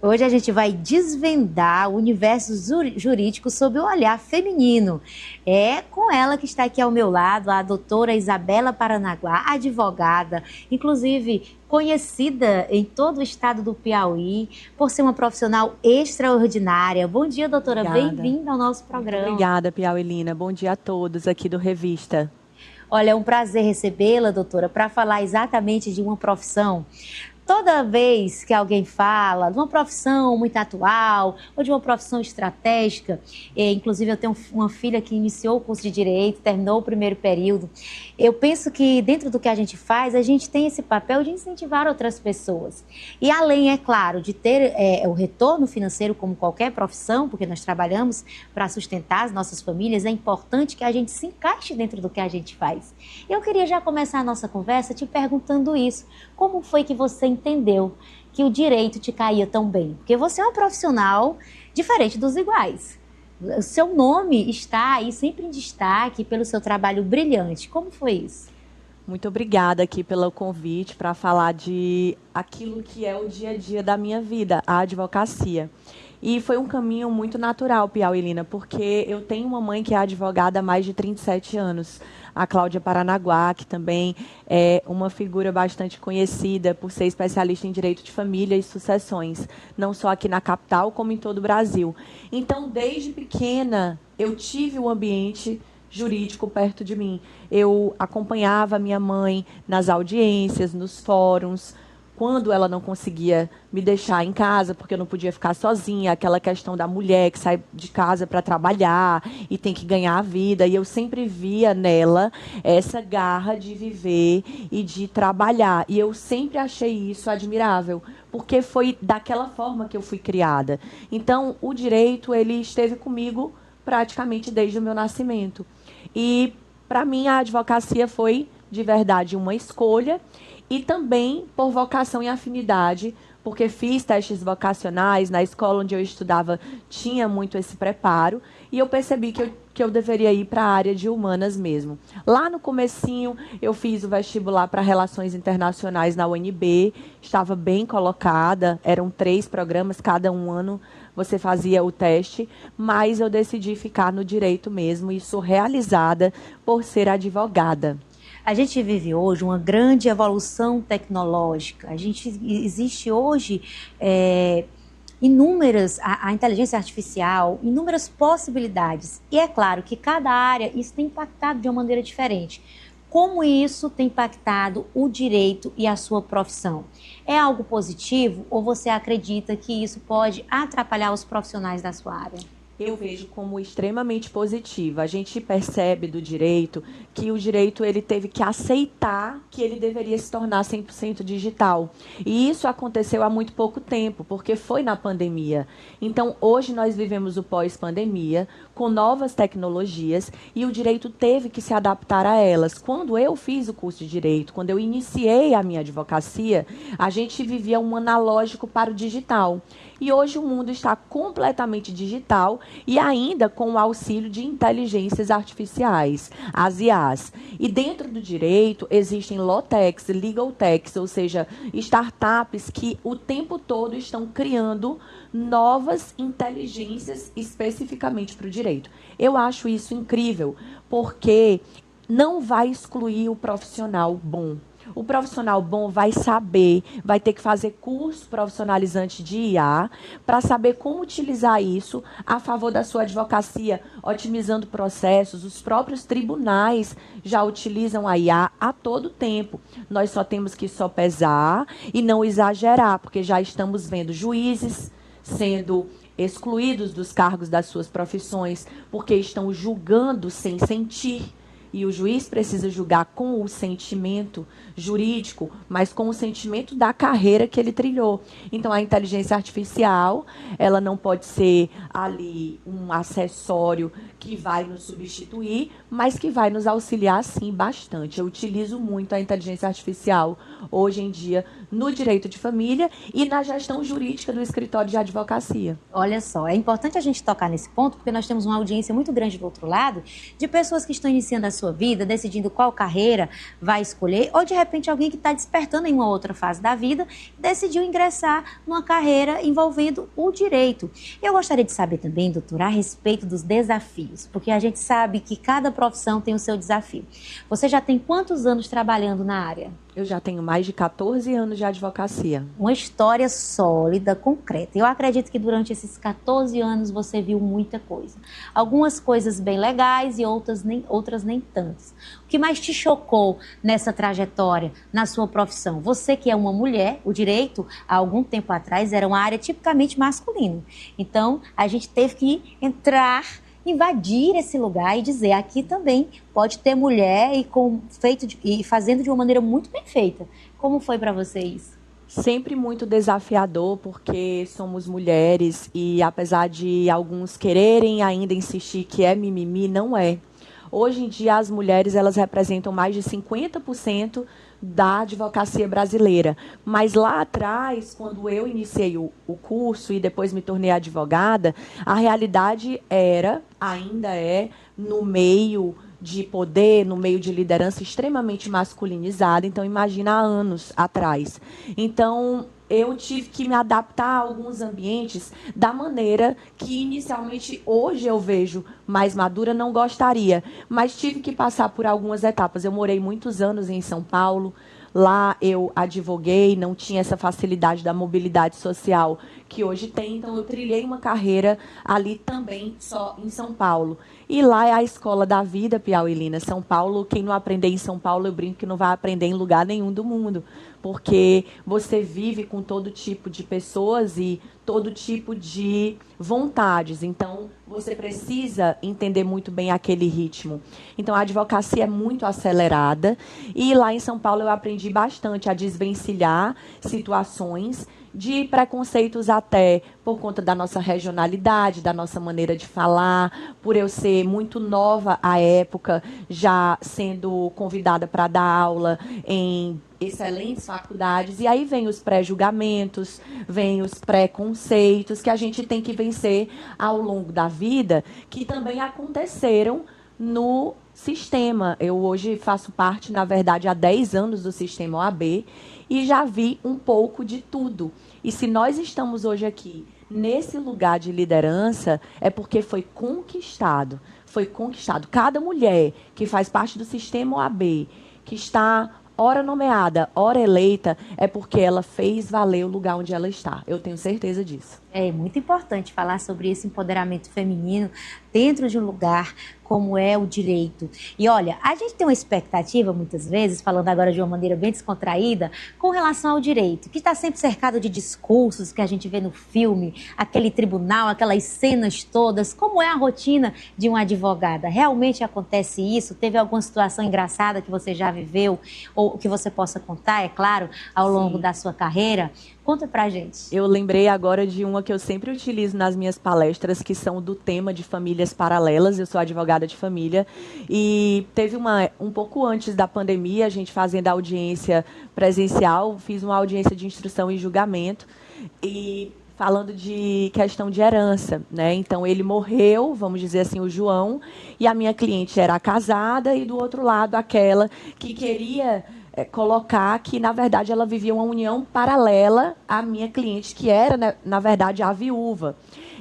Hoje a gente vai desvendar o universo jurídico sob o olhar feminino. É com ela que está aqui ao meu lado, a doutora Isabela Paranaguá, advogada, inclusive conhecida em todo o estado do Piauí por ser uma profissional extraordinária. Bom dia, doutora. Bem-vinda ao nosso programa. Muito obrigada, Piauilina. Bom dia a todos aqui do Revista. Olha, é um prazer recebê-la, doutora, para falar exatamente de uma profissão. Toda vez que alguém fala de uma profissão muito atual ou de uma profissão estratégica, inclusive eu tenho uma filha que iniciou o curso de Direito, terminou o primeiro período, eu penso que dentro do que a gente faz, a gente tem esse papel de incentivar outras pessoas. E além, é claro, de ter o retorno financeiro como qualquer profissão, porque nós trabalhamos para sustentar as nossas famílias, é importante que a gente se encaixe dentro do que a gente faz. Eu queria já começar a nossa conversa te perguntando isso. Como foi que você entendeu que o direito te caía tão bem? Porque você é um profissional diferente dos iguais. O seu nome está aí sempre em destaque pelo seu trabalho brilhante. Como foi isso? Muito obrigada aqui pelo convite para falar de aquilo que é o dia a dia da minha vida, a advocacia. E foi um caminho muito natural, Piauilina, porque eu tenho uma mãe que é advogada há mais de 37 anos, a Cláudia Paranaguá, que também é uma figura bastante conhecida por ser especialista em direito de família e sucessões, não só aqui na capital, como em todo o Brasil. Então, desde pequena, eu tive um ambiente jurídico perto de mim. Eu acompanhava a minha mãe nas audiências, nos fóruns, quando ela não conseguia me deixar em casa, porque eu não podia ficar sozinha, aquela questão da mulher que sai de casa para trabalhar e tem que ganhar a vida. E eu sempre via nela essa garra de viver e de trabalhar. E eu sempre achei isso admirável, porque foi daquela forma que eu fui criada. Então, o direito, ele esteve comigo praticamente desde o meu nascimento. E, para mim, a advocacia foi, de verdade, uma escolha. E também por vocação e afinidade, porque fiz testes vocacionais, na escola onde eu estudava tinha muito esse preparo, e eu percebi que eu deveria ir para a área de humanas mesmo. Lá no comecinho, eu fiz o vestibular para Relações Internacionais na UNB, estava bem colocada, eram 3 programas, cada um ano você fazia o teste, mas eu decidi ficar no direito mesmo, e sou realizada por ser advogada. A gente vive hoje uma grande evolução tecnológica. Existe hoje a inteligência artificial, inúmeras possibilidades. E é claro que cada área isso tem impactado de uma maneira diferente. Como isso tem impactado o direito e a sua profissão? É algo positivo ou você acredita que isso pode atrapalhar os profissionais da sua área? Eu vejo como extremamente positiva. A gente percebe do direito que o direito ele teve que aceitar que ele deveria se tornar 100% digital. E isso aconteceu há muito pouco tempo, porque foi na pandemia. Então, hoje nós vivemos o pós-pandemia, com novas tecnologias, e o direito teve que se adaptar a elas. Quando eu fiz o curso de Direito, quando eu iniciei a minha advocacia, a gente vivia um analógico para o digital. E hoje o mundo está completamente digital e ainda com o auxílio de inteligências artificiais, as IAs. E dentro do direito existem Lawtechs, Legaltechs, ou seja, startups que o tempo todo estão criando novas inteligências especificamente para o direito. Eu acho isso incrível, porque não vai excluir o profissional bom. O profissional bom vai saber, vai ter que fazer curso profissionalizante de IA para saber como utilizar isso a favor da sua advocacia, otimizando processos. Os próprios tribunais já utilizam a IA a todo tempo. Nós só temos que sopesar e não exagerar, porque já estamos vendo juízes sendo excluídos dos cargos das suas profissões porque estão julgando sem sentir. E o juiz precisa julgar com o sentimento jurídico, mas com o sentimento da carreira que ele trilhou. Então, a inteligência artificial, ela não pode ser ali um acessório que vai nos substituir, mas que vai nos auxiliar, sim, bastante. Eu utilizo muito a inteligência artificial hoje em dia no direito de família e na gestão jurídica do escritório de advocacia. Olha só, é importante a gente tocar nesse ponto, porque nós temos uma audiência muito grande do outro lado, de pessoas que estão iniciando a sua vida, decidindo qual carreira vai escolher, ou de repente alguém que está despertando em uma outra fase da vida, decidiu ingressar numa carreira envolvendo o direito. Eu gostaria de saber também, doutora, a respeito dos desafios, porque a gente sabe que cada profissão tem o seu desafio. Você já tem quantos anos trabalhando na área? Eu já tenho mais de 14 anos de advocacia. Uma história sólida, concreta. Eu acredito que durante esses 14 anos você viu muita coisa. Algumas coisas bem legais e outras nem tantas. O que mais te chocou nessa trajetória, na sua profissão? Você que é uma mulher, o direito, há algum tempo atrás, era uma área tipicamente masculina. Então, a gente teve que invadir esse lugar e dizer, aqui também pode ter mulher e fazendo de uma maneira muito bem feita. Como foi para você isso? Sempre muito desafiador, porque somos mulheres e apesar de alguns quererem ainda insistir que é mimimi, não é. Hoje em dia as mulheres elas representam mais de 50% da advocacia brasileira. Mas lá atrás, quando eu iniciei o curso e depois me tornei advogada, a realidade ainda é, no meio de poder, no meio de liderança extremamente masculinizada. Então, imagina há anos atrás. Então, eu tive que me adaptar a alguns ambientes da maneira que inicialmente hoje eu vejo mais madura, não gostaria, mas tive que passar por algumas etapas. Eu morei muitos anos em São Paulo, lá eu advoguei, não tinha essa facilidade da mobilidade social que hoje tem, então eu trilhei uma carreira ali também só em São Paulo. E lá é a escola da vida, Piauilina. São Paulo, quem não aprender em São Paulo, eu brinco que não vai aprender em lugar nenhum do mundo, porque você vive com todo tipo de pessoas e todo tipo de vontades. Então, você precisa entender muito bem aquele ritmo. Então, a advocacia é muito acelerada e lá em São Paulo eu aprendi bastante a desvencilhar situações de preconceitos até por conta da nossa regionalidade, da nossa maneira de falar, por eu ser muito nova à época, já sendo convidada para dar aula em excelentes faculdades, e aí vem os pré-julgamentos, vem os preconceitos que a gente tem que vencer ao longo da vida, que também aconteceram no sistema. Eu hoje faço parte, na verdade, há 10 anos do sistema OAB e já vi um pouco de tudo. E se nós estamos hoje aqui nesse lugar de liderança, é porque foi conquistado. Foi conquistado. Cada mulher que faz parte do sistema OAB, que está ora nomeada, ora eleita, é porque ela fez valer o lugar onde ela está. Eu tenho certeza disso. É muito importante falar sobre esse empoderamento feminino dentro de um lugar como é o direito. E olha, a gente tem uma expectativa, muitas vezes, falando agora de uma maneira bem descontraída, com relação ao direito, que está sempre cercado de discursos que a gente vê no filme, aquele tribunal, aquelas cenas todas. Como é a rotina de uma advogada? Realmente acontece isso? Teve alguma situação engraçada que você já viveu, ou que você possa contar, é claro, ao longo da sua carreira? Conta pra gente. Eu lembrei agora de uma que eu sempre utilizo nas minhas palestras, que são do tema de famílias paralelas. Eu sou advogada de família e teve um pouco antes da pandemia, a gente fazendo a audiência presencial, fiz uma audiência de instrução e julgamento e falando de questão de herança, né? Então, ele morreu, vamos dizer assim, o João, e a minha cliente era casada e, do outro lado, aquela que queria colocar que, na verdade, ela vivia uma união paralela à minha cliente, que era, na verdade, a viúva.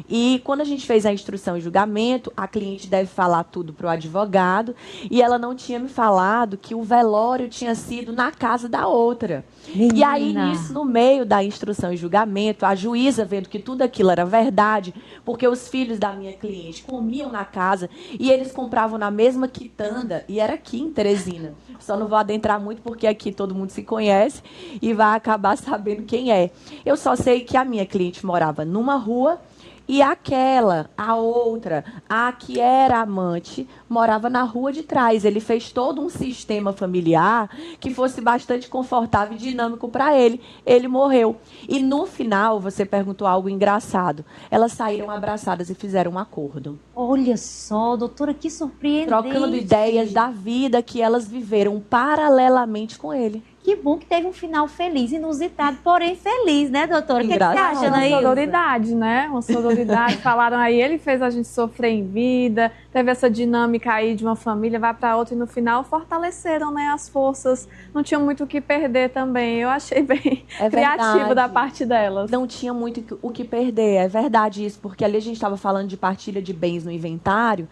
E quando a gente fez a instrução e julgamento, a cliente deve falar tudo para o advogado, e ela não tinha me falado que o velório tinha sido na casa da outra. Menina. E aí, nisso, no meio da instrução e julgamento, a juíza, vendo que tudo aquilo era verdade, porque os filhos da minha cliente comiam na casa e eles compravam na mesma quitanda, e era aqui em Teresina. Só não vou adentrar muito porque aqui todo mundo se conhece e vai acabar sabendo quem é. Eu só sei que a minha cliente morava numa rua e a outra, a que era amante, morava na rua de trás. Ele fez todo um sistema familiar que fosse bastante confortável e dinâmico para ele. Ele morreu. E no final, você perguntou algo engraçado. Elas saíram abraçadas e fizeram um acordo. Olha só, doutora, que surpreendente. Trocando ideias da vida que elas viveram paralelamente com ele. Que bom que teve um final feliz, inusitado, porém feliz, né, doutora? O que você acha, Uma Anaílza? sororidade, né? Uma sororidade. Falaram aí, ele fez a gente sofrer em vida, teve essa dinâmica aí de uma família, vai para outra e no final fortaleceram, né, as forças. Não tinham muito o que perder também. Eu achei bem criativo da parte delas. Não tinha muito o que perder, é verdade isso, porque ali a gente estava falando de partilha de bens no inventário,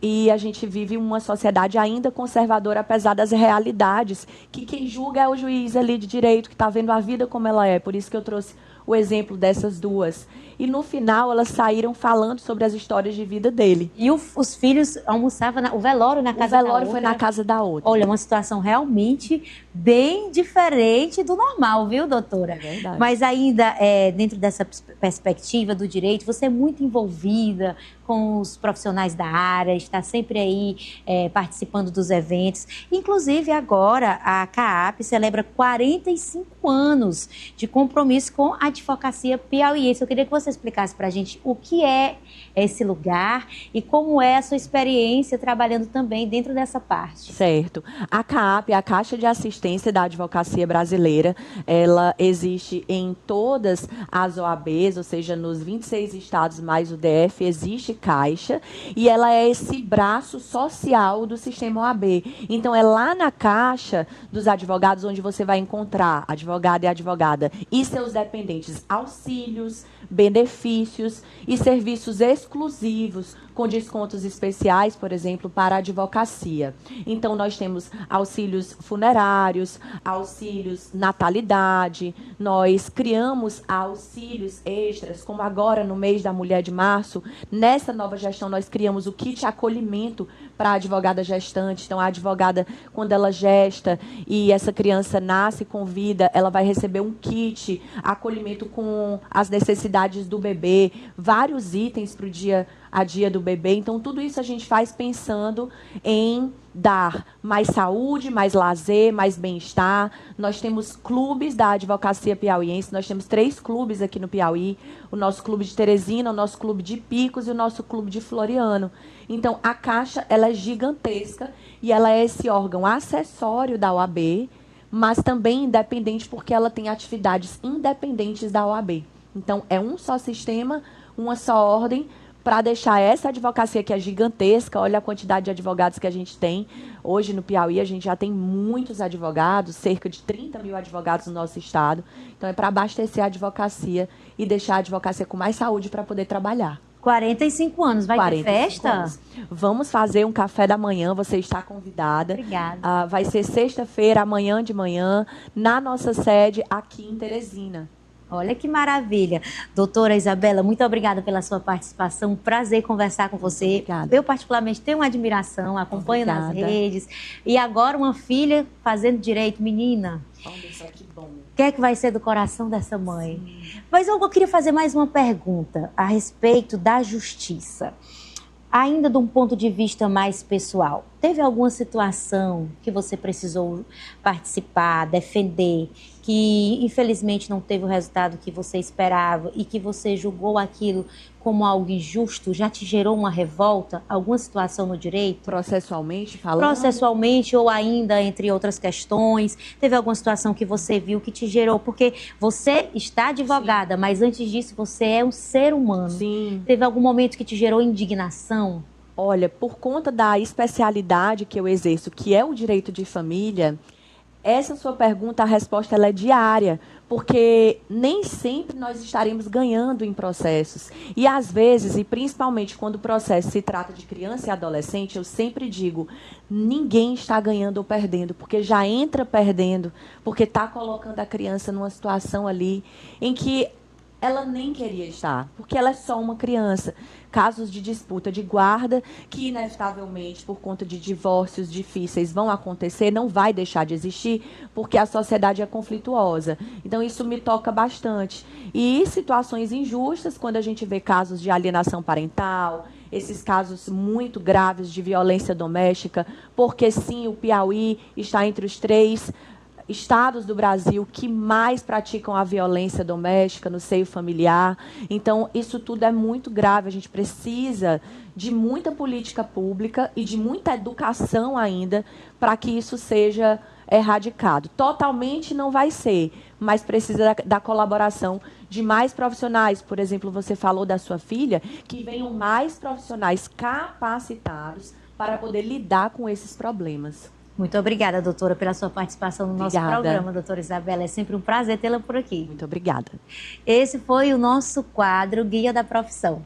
e a gente vive uma sociedade ainda conservadora, apesar das realidades, que quem julga é o juiz ali de direito, que está vendo a vida como ela é. Por isso que eu trouxe o exemplo dessas duas. E no final elas saíram falando sobre as histórias de vida dele. E os filhos almoçavam, o velório na casa da outra. O velório foi na casa da outra. Olha, uma situação realmente bem diferente do normal, viu, doutora? É verdade. Mas ainda, dentro dessa perspectiva do direito, você é muito envolvida com os profissionais da área, está sempre aí participando dos eventos. Inclusive, agora, a CAAP celebra 45 anos de compromisso com a advocacia piauiense. Eu queria que você explicasse para a gente o que é esse lugar e como é a sua experiência trabalhando também dentro dessa parte. Certo. A CAAP, a Caixa de Assistência da Advocacia Brasileira, ela existe em todas as OABs, ou seja, nos 26 estados mais o DF, existe Caixa, e ela é esse braço social do sistema OAB. Então, é lá na Caixa dos advogados onde você vai encontrar advogado e advogada e seus dependentes, auxílios, benefícios e serviços exclusivos com descontos especiais, por exemplo, para a advocacia. Então, nós temos auxílios funerários, auxílios natalidade, nós criamos auxílios extras, como agora no mês da Mulher de Março, nessa nova gestão nós criamos o kit acolhimento para a advogada gestante. Então, a advogada, quando ela gesta e essa criança nasce com vida, ela vai receber um kit, acolhimento com as necessidades do bebê, vários itens para o dia a dia do bebê. Então, tudo isso a gente faz pensando em dar mais saúde, mais lazer, mais bem-estar. Nós temos clubes da advocacia piauiense, nós temos 3 clubes aqui no Piauí, o nosso clube de Teresina, o nosso clube de Picos e o nosso clube de Floriano. Então, a Caixa, ela é gigantesca e ela é esse órgão acessório da OAB, mas também independente porque ela tem atividades independentes da OAB. Então, é um só sistema, uma só ordem, para deixar essa advocacia que é gigantesca. Olha a quantidade de advogados que a gente tem. Hoje, no Piauí, a gente já tem muitos advogados, cerca de 30 mil advogados no nosso estado. Então, é para abastecer a advocacia e deixar a advocacia com mais saúde para poder trabalhar. 45 anos, vai ter festa? Anos. Vamos fazer um café da manhã, você está convidada. Obrigada. Vai ser sexta-feira, amanhã de manhã, na nossa sede aqui em Teresina. Olha que maravilha. Doutora Isabela, muito obrigada pela sua participação. Um prazer conversar com você. Obrigada. Eu, particularmente, tenho uma admiração, acompanho nas redes. E agora uma filha fazendo direito. Menina, olha só que bom. O que é que vai ser do coração dessa mãe? Sim. Mas eu queria fazer mais uma pergunta a respeito da justiça. Ainda de um ponto de vista mais pessoal, teve alguma situação que você precisou participar, defender, que infelizmente não teve o resultado que você esperava e que você julgou aquilo como algo injusto? Já te gerou uma revolta? Alguma situação no direito? Processualmente falando? Processualmente ou ainda entre outras questões? Teve alguma situação que você viu que te gerou? Porque você está advogada, sim, mas antes disso você é um ser humano. Sim. Teve algum momento que te gerou indignação? Olha, por conta da especialidade que eu exerço, que é o direito de família, essa sua pergunta, a resposta ela é diária, porque nem sempre nós estaremos ganhando em processos. E às vezes, e principalmente quando o processo se trata de criança e adolescente, eu sempre digo, ninguém está ganhando ou perdendo, porque já entra perdendo, porque está colocando a criança numa situação ali em que ela nem queria estar, porque ela é só uma criança. Casos de disputa de guarda, que inevitavelmente, por conta de divórcios difíceis, vão acontecer, não vai deixar de existir, porque a sociedade é conflituosa. Então, isso me toca bastante. E situações injustas, quando a gente vê casos de alienação parental, esses casos muito graves de violência doméstica, porque sim, o Piauí está entre os 3 estados do Brasil que mais praticam a violência doméstica no seio familiar. Então, isso tudo é muito grave. A gente precisa de muita política pública e de muita educação ainda para que isso seja erradicado. Totalmente não vai ser, mas precisa da colaboração de mais profissionais. Por exemplo, você falou da sua filha, que venham mais profissionais capacitados para poder lidar com esses problemas. Muito obrigada, doutora, pela sua participação no nosso programa, doutora Isabela. É sempre um prazer tê-la por aqui. Muito obrigada. Esse foi o nosso quadro Guia da Profissão.